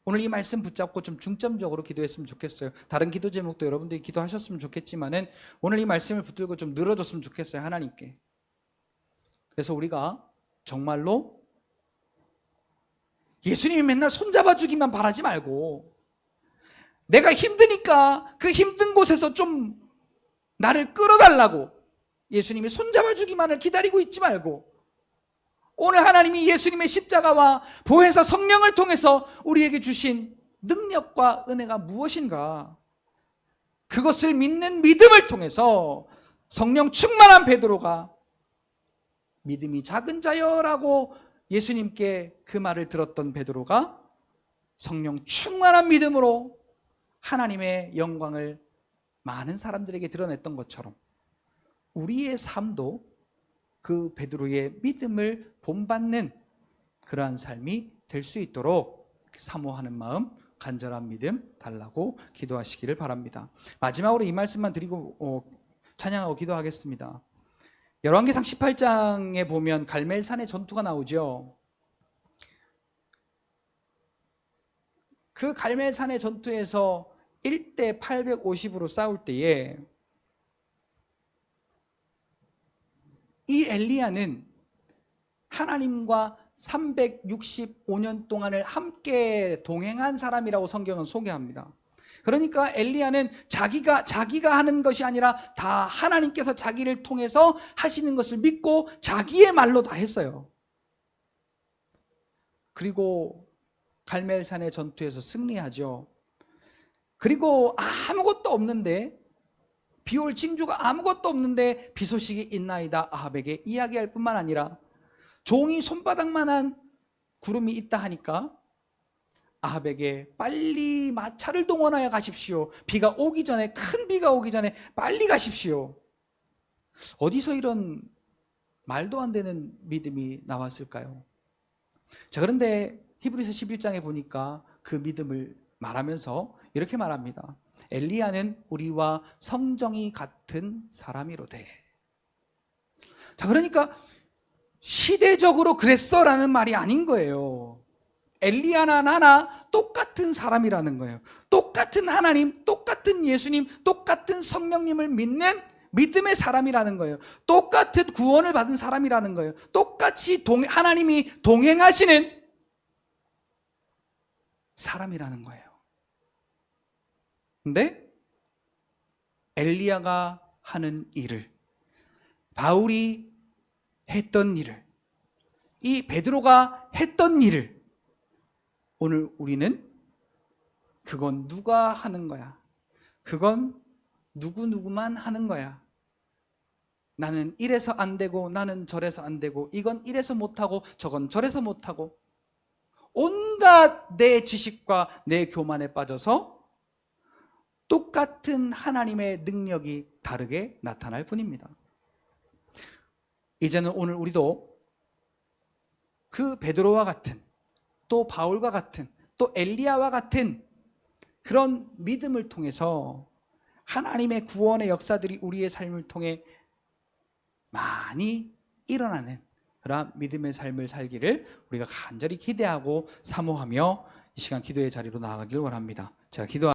오늘 이 말씀 붙잡고 좀 중점적으로 기도했으면 좋겠어요. 다른 기도 제목도 여러분들이 기도하셨으면 좋겠지만은 오늘 이 말씀을 붙들고 좀 늘어줬으면 좋겠어요, 하나님께. 그래서 우리가 정말로 예수님이 맨날 손잡아 주기만 바라지 말고, 내가 힘드니까 그 힘든 곳에서 좀 나를 끌어달라고 예수님이 손잡아 주기만을 기다리고 있지 말고, 오늘 하나님이 예수님의 십자가와 보혜사 성령을 통해서 우리에게 주신 능력과 은혜가 무엇인가, 그것을 믿는 믿음을 통해서 성령 충만한 베드로가 믿음이 작은 자여라고 예수님께 그 말을 들었던 베드로가 성령 충만한 믿음으로 하나님의 영광을 많은 사람들에게 드러냈던 것처럼 우리의 삶도 그 베드로의 믿음을 본받는 그러한 삶이 될 수 있도록 사모하는 마음, 간절한 믿음 달라고 기도하시기를 바랍니다. 마지막으로 이 말씀만 드리고 찬양하고 기도하겠습니다. 열왕기상 18장에 보면 갈멜산의 전투가 나오죠. 그 갈멜산의 전투에서 1대 850으로 싸울 때에 이 엘리야는 하나님과 365년 동안을 함께 동행한 사람이라고 성경은 소개합니다. 그러니까 엘리야는 자기가 하는 것이 아니라 다 하나님께서 자기를 통해서 하시는 것을 믿고 자기의 말로 다 했어요. 그리고 갈멜산의 전투에서 승리하죠. 그리고 아무것도 없는데, 비올 징조가 아무것도 없는데 비 소식이 있나이다 아합에게 이야기할 뿐만 아니라 종이 손바닥만한 구름이 있다 하니까 아합에게 빨리 마차를 동원하여 가십시오. 비가 오기 전에, 큰 비가 오기 전에 빨리 가십시오. 어디서 이런 말도 안 되는 믿음이 나왔을까요? 자, 그런데 히브리서 11장에 보니까 그 믿음을 말하면서 이렇게 말합니다. 엘리야는 우리와 성정이 같은 사람이로되. 자, 그러니까 시대적으로 그랬어라는 말이 아닌 거예요. 엘리야나 나나 똑같은 사람이라는 거예요. 똑같은 하나님, 똑같은 예수님, 똑같은 성령님을 믿는 믿음의 사람이라는 거예요. 똑같은 구원을 받은 사람이라는 거예요. 똑같이 하나님이 동행하시는 사람이라는 거예요. 근데 엘리야가 하는 일을, 바울이 했던 일을, 이 베드로가 했던 일을 오늘 우리는 그건 누가 하는 거야? 그건 누구누구만 하는 거야. 나는 이래서 안 되고 나는 저래서 안 되고 이건 이래서 못하고 저건 저래서 못하고 온갖 내 지식과 내 교만에 빠져서 똑같은 하나님의 능력이 다르게 나타날 뿐입니다. 이제는 오늘 우리도 그 베드로와 같은, 또 바울과 같은, 또 엘리야와 같은 그런 믿음을 통해서 하나님의 구원의 역사들이 우리의 삶을 통해 많이 일어나는 그런 믿음의 삶을 살기를 우리가 간절히 기대하고 사모하며 이 시간 기도의 자리로 나아가길 원합니다. 제가